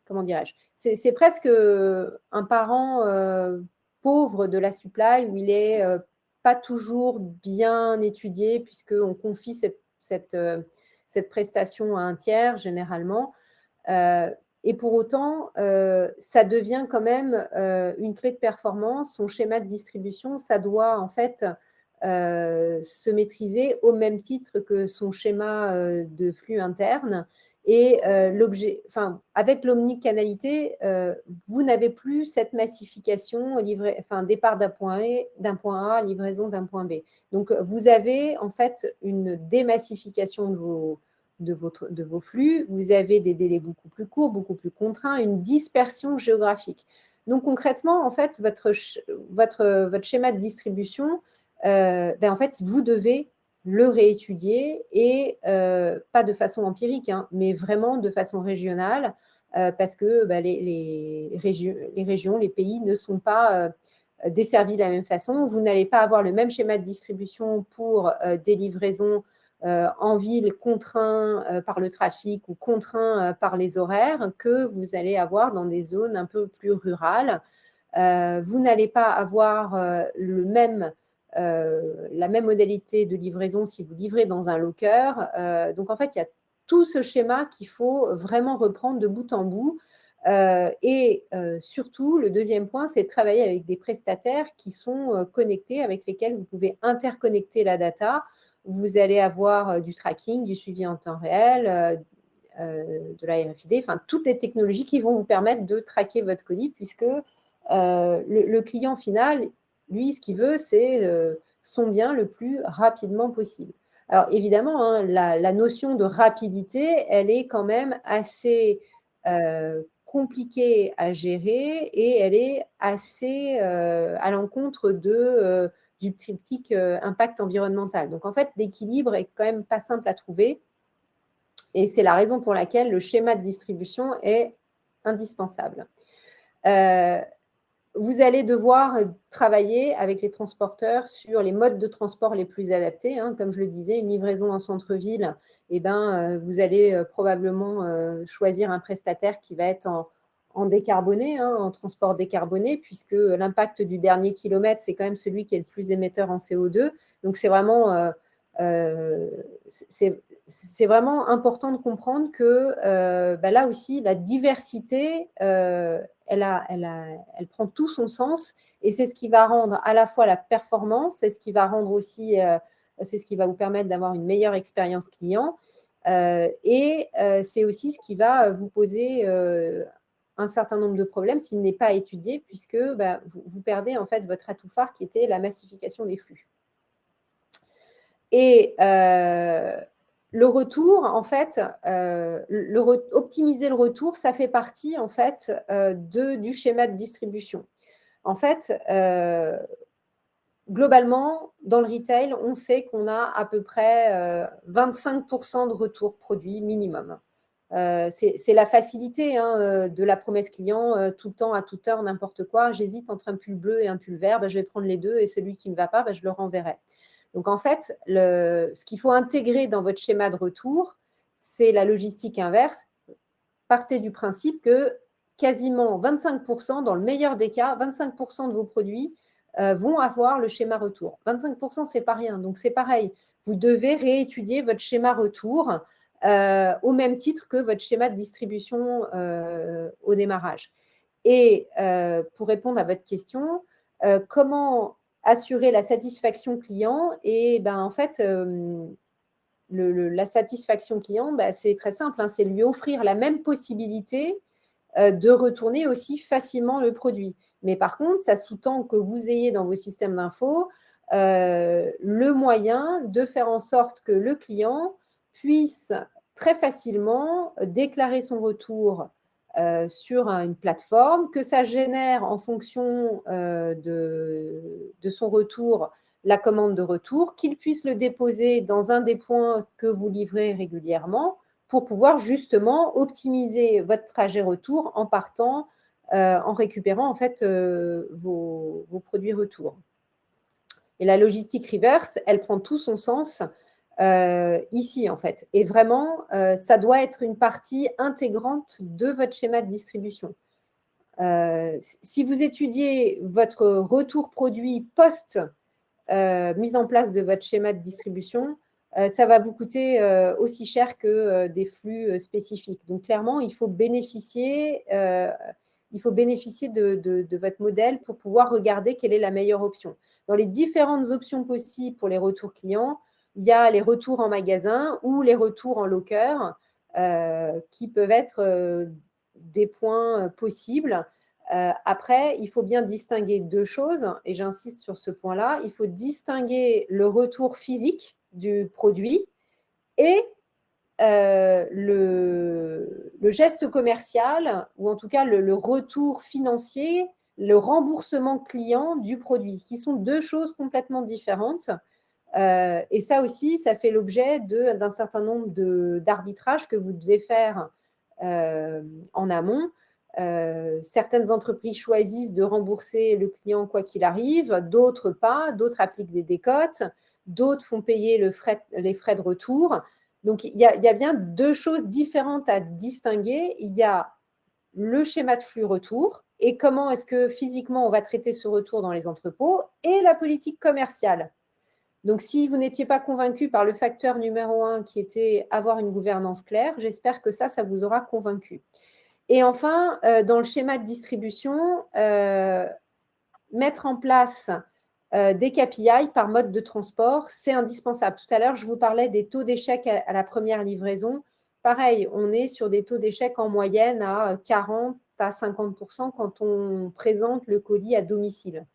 comment dirais-je, c'est presque un parent pauvre de la supply où il n'est pas toujours bien étudié puisqu'on confie cette prestation à un tiers généralement. Et pour autant, ça devient quand même une clé de performance. Son schéma de distribution, ça doit en fait se maîtriser au même titre que son schéma de flux interne. Et avec l'omnicanalité, vous n'avez plus cette massification, départ d'un point A, livraison d'un point B. Donc, vous avez en fait une démassification de vos flux, vous avez des délais beaucoup plus courts, beaucoup plus contraints, une dispersion géographique. Donc, concrètement, en fait, votre schéma de distribution, en fait, vous devez le réétudier et pas de façon empirique, mais vraiment de façon régionale, parce que les régions, les pays ne sont pas desservis de la même façon. Vous n'allez pas avoir le même schéma de distribution pour des livraisons en ville contraints par le trafic ou contraints par les horaires que vous allez avoir dans des zones un peu plus rurales. Vous n'allez pas avoir la même modalité de livraison si vous livrez dans un locker. Donc, en fait, il y a tout ce schéma qu'il faut vraiment reprendre de bout en bout. Et surtout, le deuxième point, c'est de travailler avec des prestataires qui sont connectés, avec lesquels vous pouvez interconnecter la data. Vous allez avoir du tracking, du suivi en temps réel, de la RFID, enfin toutes les technologies qui vont vous permettre de traquer votre colis, puisque le client final, lui, ce qu'il veut, c'est son bien le plus rapidement possible. Alors évidemment, la notion de rapidité, elle est quand même assez compliquée à gérer et elle est assez à l'encontre du triptyque impact environnemental. Donc, en fait, l'équilibre est quand même pas simple à trouver et c'est la raison pour laquelle le schéma de distribution est indispensable. Vous allez devoir travailler avec les transporteurs sur les modes de transport les plus adaptés. Comme je le disais, une livraison en centre-ville, vous allez probablement choisir un prestataire qui va être en décarboné, en transport décarboné, puisque l'impact du dernier kilomètre, c'est quand même celui qui est le plus émetteur en CO2. Donc, c'est vraiment, c'est vraiment important de comprendre que là aussi, la diversité, elle prend tout son sens, et c'est ce qui va rendre à la fois la performance, c'est ce qui va rendre aussi, c'est ce qui va vous permettre d'avoir une meilleure expérience client, et c'est aussi ce qui va vous poser un certain nombre de problèmes s'il n'est pas étudié, puisque vous perdez en fait votre atout phare qui était la massification des flux. Et le retour, en fait, optimiser le retour, ça fait partie en fait du schéma de distribution. En fait, globalement, dans le retail, on sait qu'on a à peu près 25% de retour produit minimum. C'est la facilité de la promesse client, tout le temps, à toute heure, n'importe quoi. J'hésite entre un pull bleu et un pull vert, je vais prendre les deux, et celui qui ne va pas, je le renverrai. Donc, en fait, ce qu'il faut intégrer dans votre schéma de retour, c'est la logistique inverse. Partez du principe que quasiment 25%, dans le meilleur des cas, 25% de vos produits vont avoir le schéma retour. 25%, ce n'est pas rien. Donc, c'est pareil. Vous devez réétudier votre schéma retour au même titre que votre schéma de distribution au démarrage. Et pour répondre à votre question, comment assurer la satisfaction client? Et en fait, la satisfaction client, c'est très simple, c'est lui offrir la même possibilité de retourner aussi facilement le produit. Mais par contre, ça sous-tend que vous ayez dans vos systèmes d'info le moyen de faire en sorte que le client puisse très facilement déclarer son retour sur une plateforme, que ça génère en fonction de son retour la commande de retour, qu'il puisse le déposer dans un des points que vous livrez régulièrement pour pouvoir justement optimiser votre trajet retour en partant, en récupérant en fait vos produits retour. Et la logistique reverse, elle prend tout son sens ici en fait. Et vraiment, ça doit être une partie intégrante de votre schéma de distribution. Si vous étudiez votre retour produit post mise en place de votre schéma de distribution, ça va vous coûter aussi cher que des flux spécifiques. Donc, clairement, il faut bénéficier de votre modèle pour pouvoir regarder quelle est la meilleure option. Dans les différentes options possibles pour les retours clients, il y a les retours en magasin ou les retours en locker qui peuvent être des points possibles. Après, il faut bien distinguer deux choses, et j'insiste sur ce point-là. Il faut distinguer le retour physique du produit et le geste commercial, ou en tout cas le retour financier, le remboursement client du produit, qui sont deux choses complètement différentes. Et ça aussi, ça fait l'objet d'un certain nombre d'arbitrages que vous devez faire en amont. Certaines entreprises choisissent de rembourser le client quoi qu'il arrive, d'autres pas, d'autres appliquent des décotes, d'autres font payer les frais de retour. Donc, il y a bien deux choses différentes à distinguer. Il y a le schéma de flux retour et comment est-ce que physiquement on va traiter ce retour dans les entrepôts, et la politique commerciale. Donc, si vous n'étiez pas convaincu par le facteur numéro 1 qui était avoir une gouvernance claire, j'espère que ça vous aura convaincu. Et enfin, dans le schéma de distribution, mettre en place des KPI par mode de transport, c'est indispensable. Tout à l'heure, je vous parlais des taux d'échec à la première livraison. Pareil, on est sur des taux d'échec en moyenne à 40 à 50% quand on présente le colis à domicile.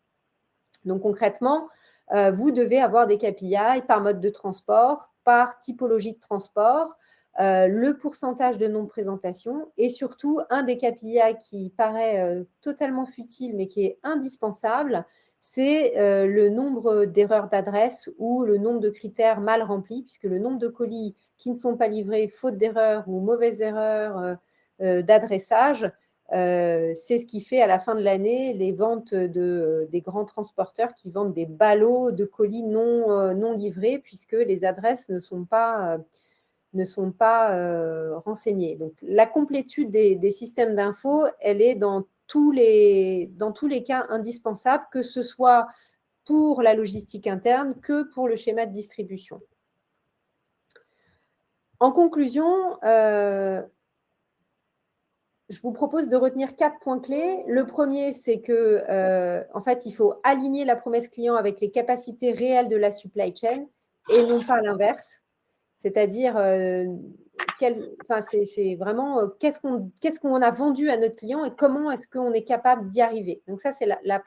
Donc, concrètement, vous devez avoir des KPI par mode de transport, par typologie de transport, le pourcentage de non-présentation, et surtout, un des KPI qui paraît totalement futile, mais qui est indispensable, c'est le nombre d'erreurs d'adresse ou le nombre de critères mal remplis, puisque le nombre de colis qui ne sont pas livrés, faute d'erreur ou mauvaise erreur d'adressage, c'est ce qui fait à la fin de l'année les ventes des grands transporteurs qui vendent des ballots de colis non livrés, puisque les adresses ne sont pas ne sont pas renseignés. Donc, la complétude des systèmes d'info, elle est dans tous les cas indispensable, que ce soit pour la logistique interne que pour le schéma de distribution. En conclusion, je vous propose de retenir 4 points clés. Le premier, c'est que, en fait, il faut aligner la promesse client avec les capacités réelles de la supply chain et non pas l'inverse. C'est-à-dire, c'est vraiment qu'est-ce qu'on a vendu à notre client et comment est-ce qu'on est capable d'y arriver. Donc ça, c'est le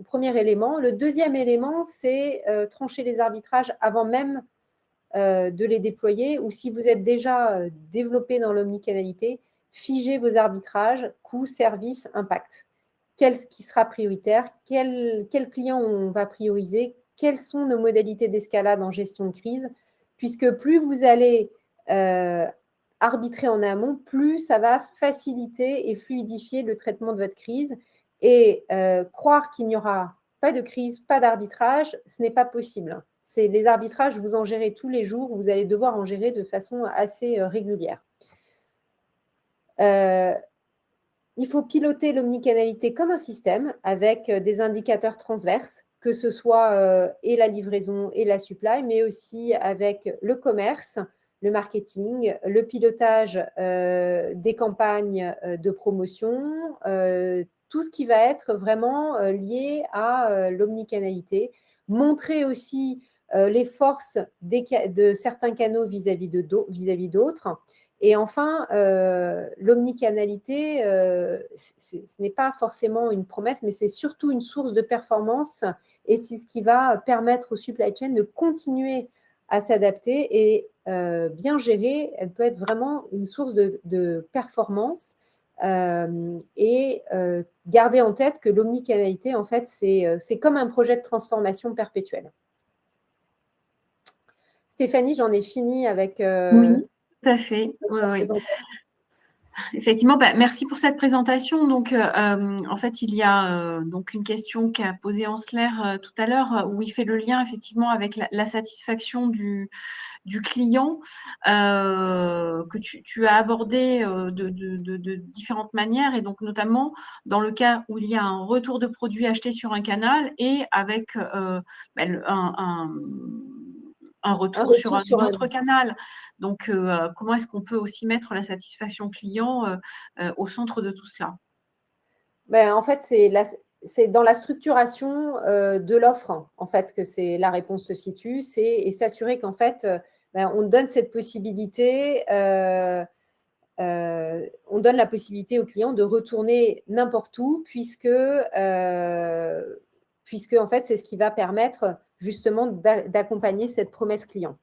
premier élément. Le deuxième élément, c'est trancher les arbitrages avant même de les déployer, ou si vous êtes déjà développé dans l'omnicanalité, figez vos arbitrages, coût, service, impact. Quel qui sera prioritaire, quel client on va prioriser, quelles sont nos modalités d'escalade en gestion de crise, puisque plus vous allez arbitrer en amont, plus ça va faciliter et fluidifier le traitement de votre crise. Et croire qu'il n'y aura pas de crise, pas d'arbitrage, ce n'est pas possible. Les arbitrages, vous en gérez tous les jours, vous allez devoir en gérer de façon assez régulière. Il faut piloter l'omnicanalité comme un système avec des indicateurs transverses, que ce soit et la livraison et la supply, mais aussi avec le commerce, le marketing, le pilotage des campagnes de promotion, tout ce qui va être vraiment lié à l'omnicanalité. Montrer aussi les forces de certains canaux vis-à-vis d'autres. Et enfin, l'omnicanalité, ce n'est pas forcément une promesse, mais c'est surtout une source de performance et c'est ce qui va permettre aux supply chain de continuer à s'adapter et bien gérer. Elle peut être vraiment une source de performance et garder en tête que l'omnicanalité, en fait, c'est comme un projet de transformation perpétuelle. Stéphanie, j'en ai fini avec… oui, tout à fait. Oui. Effectivement, merci pour cette présentation. Donc, en fait, il y a donc une question qu'a posée Ansler tout à l'heure, où il fait le lien effectivement avec la satisfaction du client, que tu as abordé de différentes manières, et donc notamment dans le cas où il y a un retour de produit acheté sur un canal et avec un retour sur un autre canal. Donc, comment est-ce qu'on peut aussi mettre la satisfaction client au centre de tout cela? En fait, c'est dans la structuration de l'offre, en fait, que la réponse se situe, et s'assurer qu'en fait, on donne cette possibilité, on donne la possibilité au client de retourner n'importe où, puisque en fait, c'est ce qui va permettre justement d'accompagner cette promesse client.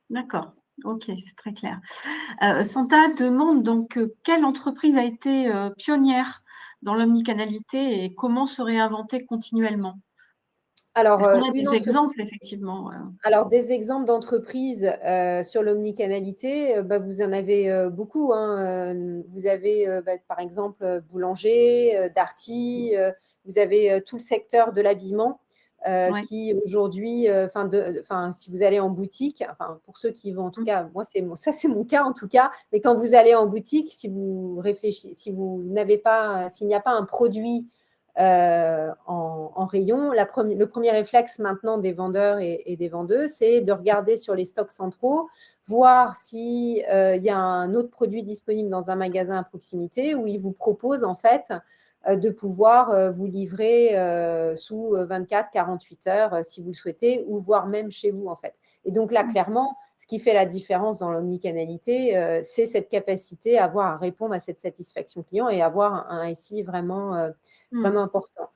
D'accord, ok, c'est très clair. Santa demande donc quelle entreprise a été pionnière dans l'omnicanalité et comment se réinventer continuellement? Alors, est-ce qu'on a des exemples, effectivement? Alors, des exemples d'entreprises sur l'omnicanalité, vous en avez beaucoup. Vous avez, par exemple, Boulanger, Darty, vous avez tout le secteur de l'habillement Ouais. qui aujourd'hui, si vous allez en boutique, pour ceux qui vont, en tout cas, moi, c'est mon cas en tout cas, mais quand vous allez en boutique, si vous réfléchissez, s'il n'y a pas un produit en rayon, le premier réflexe maintenant des vendeurs et des vendeuses, c'est de regarder sur les stocks centraux, voir s'il y a un autre produit disponible dans un magasin à proximité où ils vous proposent en fait de pouvoir vous livrer sous 24-48 heures si vous le souhaitez, ou voire même chez vous en fait. Et donc là, clairement, ce qui fait la différence dans l'omnicanalité, c'est cette capacité à avoir à répondre à cette satisfaction client et avoir un SI vraiment important.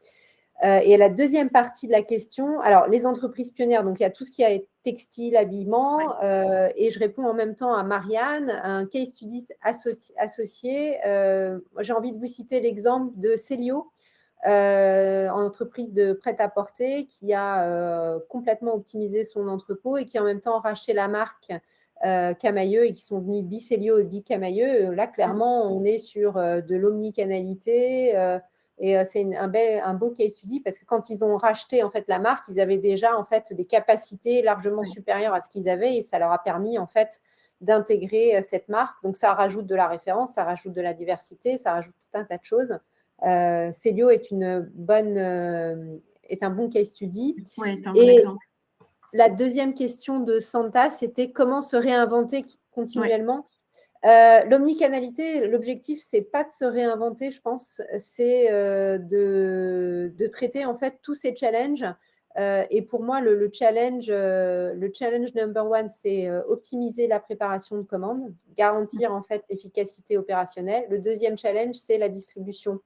Et la deuxième partie de la question, alors les entreprises pionnières, donc il y a tout ce qui est textile, habillement, et je réponds en même temps à Marianne, un case study associé. J'ai envie de vous citer l'exemple de Célio, entreprise de prêt-à-porter qui a complètement optimisé son entrepôt et qui en même temps racheté la marque Camailleux et qui sont venus Bicélio et Bicamailleux. Là, clairement, on est sur de l'omnicanalité, Et c'est un beau case study parce que quand ils ont racheté en fait la marque, ils avaient déjà en fait des capacités largement supérieures à ce qu'ils avaient et ça leur a permis en fait d'intégrer cette marque. Donc ça rajoute de la référence, ça rajoute de la diversité, ça rajoute tout un tas de choses. Célio est un bon case study. Oui, c'est un bon exemple. La deuxième question de Santa, c'était comment se réinventer continuellement. L'omnicanalité, l'objectif, c'est pas de se réinventer, je pense, c'est de traiter en fait tous ces challenges. Et pour moi, le challenge number one, c'est optimiser la préparation de commandes, garantir en fait l'efficacité opérationnelle. Le deuxième challenge, c'est la distribution.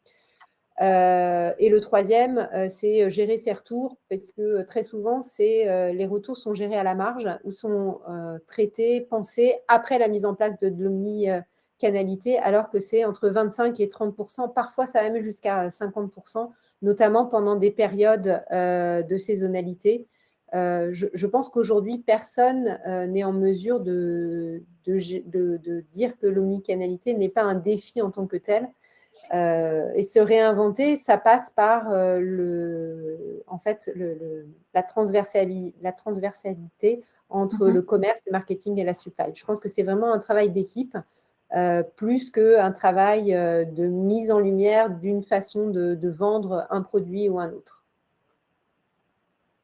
Et le troisième, c'est gérer ses retours, parce que très souvent, les retours sont gérés à la marge ou sont traités, pensés après la mise en place de l'omnicanalité, alors que c'est entre 25 et 30%, parfois ça va même jusqu'à 50%, notamment pendant des périodes de saisonnalité. Je pense qu'aujourd'hui, personne n'est en mesure de dire que l'omnicanalité n'est pas un défi en tant que tel. Et se réinventer, ça passe par la transversalité entre le commerce, le marketing et la supply. Je pense que c'est vraiment un travail d'équipe, plus qu'un travail de mise en lumière d'une façon de vendre un produit ou un autre.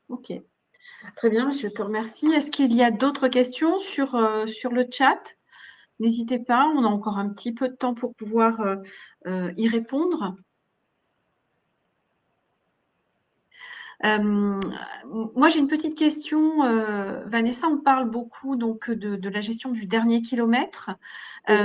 Ok, très bien, je te remercie. Est-ce qu'il y a d'autres questions sur le chat? N'hésitez pas, on a encore un petit peu de temps pour pouvoir y répondre. Moi, j'ai une petite question. Vanessa, on parle beaucoup donc de la gestion du dernier kilomètre. Oui.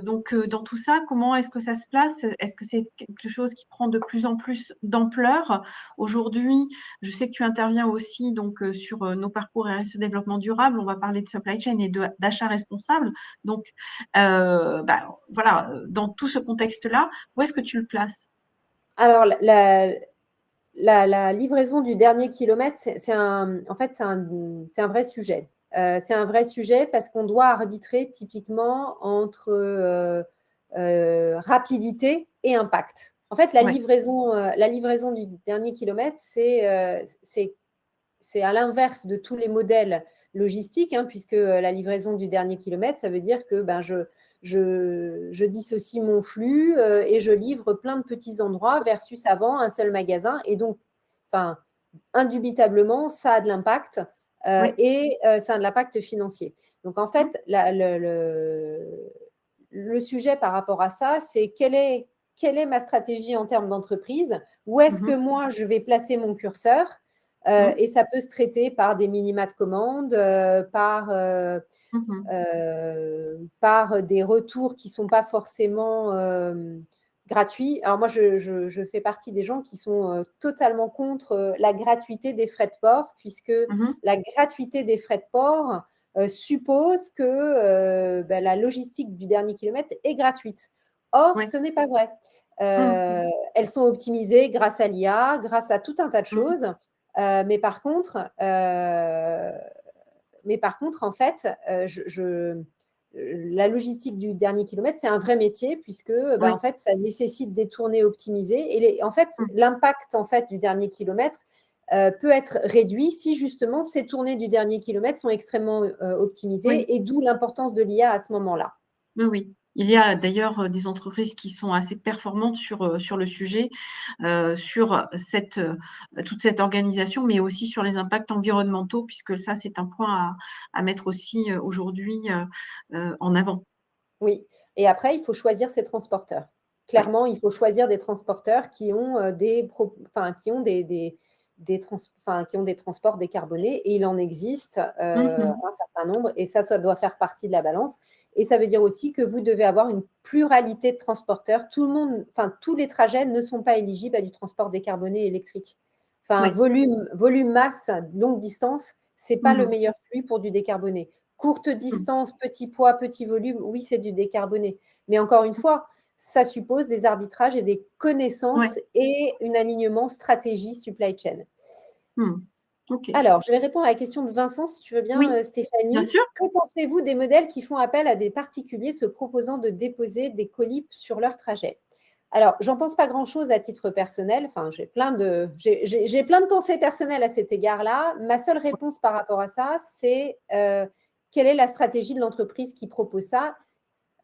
Donc, dans tout ça, comment est-ce que ça se place? Est-ce que c'est quelque chose qui prend de plus en plus d'ampleur? Aujourd'hui, je sais que tu interviens aussi donc sur nos parcours RSE développement durable. On va parler de supply chain et d'achat responsable. Donc, voilà, dans tout ce contexte-là, où est-ce que tu le places? Alors, la livraison du dernier kilomètre, c'est un vrai sujet. C'est un vrai sujet parce qu'on doit arbitrer typiquement entre rapidité et impact. En fait, la livraison du dernier kilomètre, c'est à l'inverse de tous les modèles logistiques, puisque la livraison du dernier kilomètre, ça veut dire que je dissocie mon flux et je livre plein de petits endroits versus avant un seul magasin. Et donc, indubitablement, ça a de l'impact et ça a de l'impact financier. Donc, en fait, le sujet par rapport à ça, c'est quelle est ma stratégie en termes d'entreprise? Où est-ce que moi, je vais placer mon curseur? Et ça peut se traiter par des minima de commandes, par des retours qui ne sont pas forcément gratuits. Alors moi, je fais partie des gens qui sont totalement contre la gratuité des frais de port, puisque la gratuité des frais de port suppose que la logistique du dernier kilomètre est gratuite. Or, ce n'est pas vrai. Elles sont optimisées grâce à l'IA, grâce à tout un tas de choses. Mais par contre, en fait, la logistique du dernier kilomètre, c'est un vrai métier puisque en fait, ça nécessite des tournées optimisées. Et en fait, l'impact en fait, du dernier kilomètre peut être réduit si justement ces tournées du dernier kilomètre sont extrêmement optimisées et d'où l'importance de l'IA à ce moment-là. Oui. Il y a d'ailleurs des entreprises qui sont assez performantes sur le sujet, sur toute cette organisation, mais aussi sur les impacts environnementaux, puisque ça, c'est un point à mettre aussi aujourd'hui en avant. Oui, et après, il faut choisir ses transporteurs. Clairement, il faut choisir des transporteurs qui ont des transports décarbonés, et il en existe un certain nombre, et ça doit faire partie de la balance. Et ça veut dire aussi que vous devez avoir une pluralité de transporteurs. Tous les trajets ne sont pas éligibles à du transport décarboné électrique. Volume, masse, longue distance, ce n'est pas le meilleur flux pour du décarboné. Courte distance, petit poids, petit volume, oui, c'est du décarboné. Mais encore une fois, ça suppose des arbitrages et des connaissances et un alignement stratégie supply chain. Okay. Alors, je vais répondre à la question de Vincent, si tu veux bien, Stéphanie. Bien sûr. Que pensez-vous des modèles qui font appel à des particuliers se proposant de déposer des colis sur leur trajet? Alors, j'en pense pas grand-chose à titre personnel. Enfin, j'ai plein de pensées personnelles à cet égard-là. Ma seule réponse par rapport à ça, c'est quelle est la stratégie de l'entreprise qui propose ça.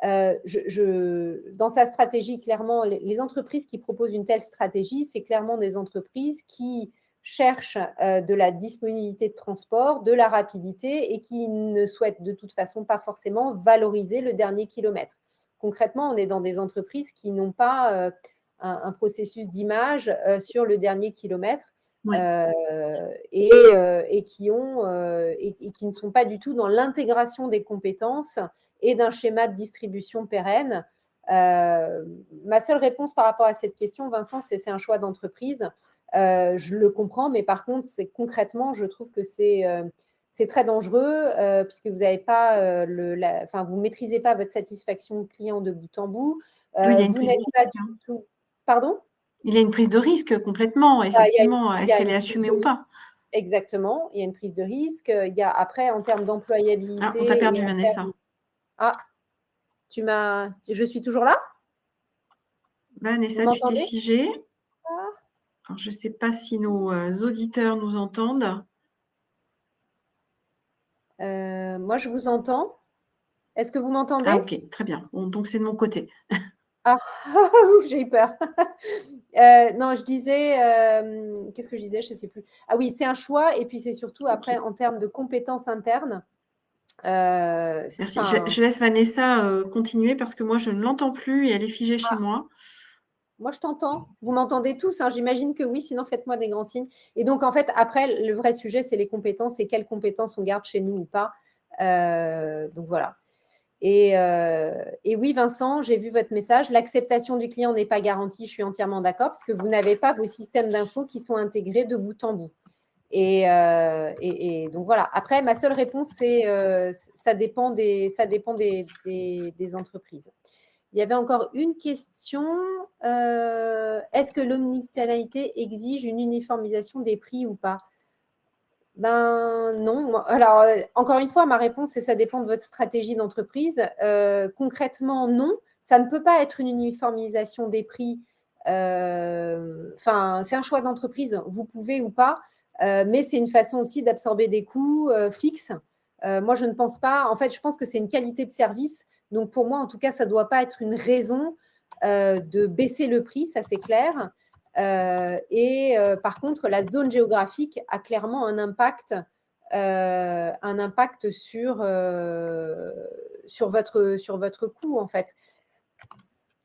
Dans sa stratégie, clairement, les entreprises qui proposent une telle stratégie, c'est clairement des entreprises qui cherchent de la disponibilité de transport, de la rapidité et qui ne souhaitent de toute façon pas forcément valoriser le dernier kilomètre. Concrètement, on est dans des entreprises qui n'ont pas un processus d'image sur le dernier kilomètre. Ouais. Et qui ne sont pas du tout dans l'intégration des compétences et d'un schéma de distribution pérenne. Ma seule réponse par rapport à cette question, Vincent, c'est un choix d'entreprise. Je le comprends, mais par contre, concrètement, je trouve que c'est très dangereux puisque vous n'avez pas vous maîtrisez pas votre satisfaction client de bout en bout. Oui, il y a une Vous prise de n'êtes pas risque. du tout. Pardon? Il y a une prise de risque complètement, effectivement. Est-ce qu'elle est assumée ou pas? Exactement, il y a une prise de risque. Il y a après, en termes d'employabilité. Ah, on t'a perdu, Vanessa. Ah, je suis toujours là? Vanessa, Vous tu t'es m'entendez? figée. Ah. Alors, je ne sais pas si nos auditeurs nous entendent. Moi, je vous entends. Est-ce que vous m'entendez? Ah, ok, très bien. Bon, donc, c'est de mon côté. Ah, j'ai eu peur. Non, je disais, qu'est-ce que je disais? Je ne sais plus. Ah oui, c'est un choix et puis c'est surtout après en termes de compétences internes. Merci. Je laisse Vanessa continuer parce que moi, je ne l'entends plus et elle est figée chez moi. Moi, je t'entends. Vous m'entendez tous, hein? J'imagine que oui, sinon faites-moi des grands signes. Et donc, en fait, après, le vrai sujet, c'est les compétences et quelles compétences on garde chez nous ou pas. Donc, voilà. Et oui, Vincent, j'ai vu votre message. L'acceptation du client n'est pas garantie, je suis entièrement d'accord, parce que vous n'avez pas vos systèmes d'infos qui sont intégrés de bout en bout. Et donc, voilà. Après, ma seule réponse, c'est ça dépend des entreprises. Il y avait encore une question. Est-ce que l'omnicanalité exige une uniformisation des prix ou pas? Ben non. Alors, encore une fois, ma réponse, c'est ça dépend de votre stratégie d'entreprise. Concrètement, non. Ça ne peut pas être une uniformisation des prix. Enfin, c'est un choix d'entreprise. Vous pouvez ou pas, mais c'est une façon aussi d'absorber des coûts fixes. Moi, je ne pense pas. En fait, je pense que c'est une qualité de service. Donc, pour moi, en tout cas, ça ne doit pas être une raison de baisser le prix, ça c'est clair. Par contre, la zone géographique a clairement un impact sur votre coût, en fait.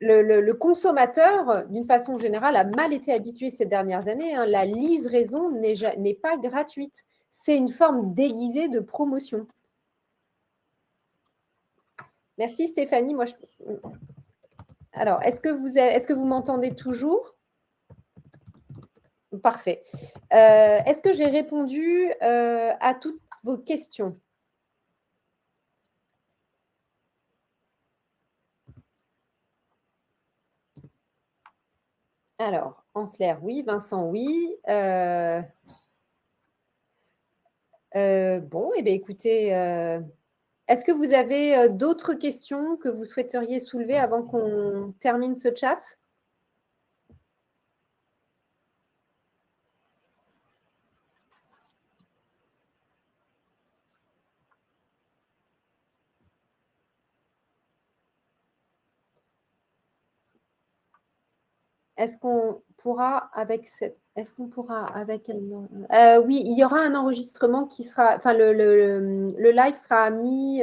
Le consommateur, d'une façon générale, a mal été habitué ces dernières années. Hein. La livraison n'est pas gratuite. C'est une forme déguisée de promotion. Merci Stéphanie. Alors, est-ce que vous m'entendez toujours? Parfait. Est-ce que j'ai répondu à toutes vos questions? Alors, Ansler, oui. Vincent, oui. Bon, eh bien, écoutez, est-ce que vous avez d'autres questions que vous souhaiteriez soulever avant qu'on termine ce chat? Est-ce qu'on pourra avec oui, il y aura un enregistrement qui sera, enfin le live sera mis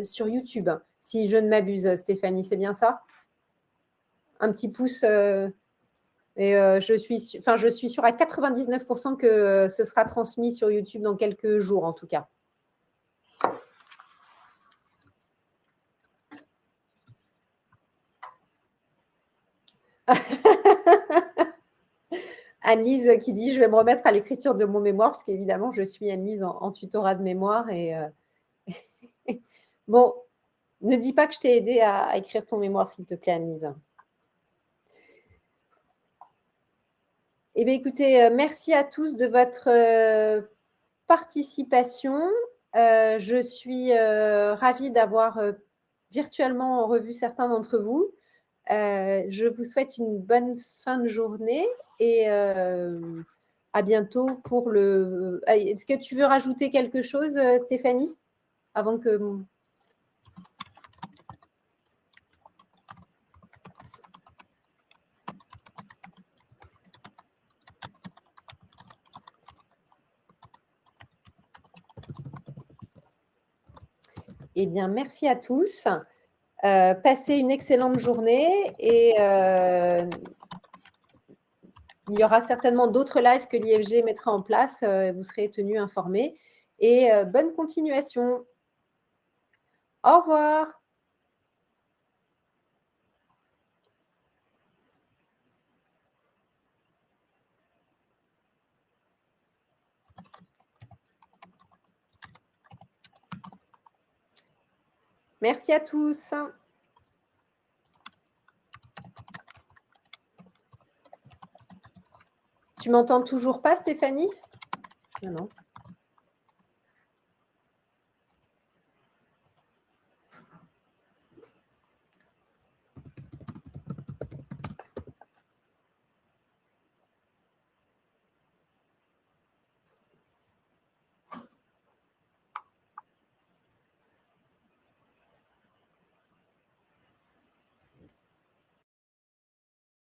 sur YouTube, si je ne m'abuse, Stéphanie, c'est bien ça? Un petit pouce. Et je suis sûre à 99% que ce sera transmis sur YouTube dans quelques jours, en tout cas. Anne-Lise qui dit « Je vais me remettre à l'écriture de mon mémoire » parce qu'évidemment, je suis Anne-Lise en tutorat de mémoire. Bon, ne dis pas que je t'ai aidé à écrire ton mémoire, s'il te plaît, Anne-Lise. Eh bien, écoutez, merci à tous de votre participation. Je suis ravie d'avoir virtuellement revu certains d'entre vous. Je vous souhaite une bonne fin de journée et à bientôt pour le… Est-ce que tu veux rajouter quelque chose, Stéphanie, avant que… Eh bien, merci à tous. Passez une excellente journée et il y aura certainement d'autres lives que l'IFG mettra en place. Vous serez tenus informés. Et bonne continuation. Au revoir. Merci à tous. Tu m'entends toujours pas, Stéphanie? Non, non.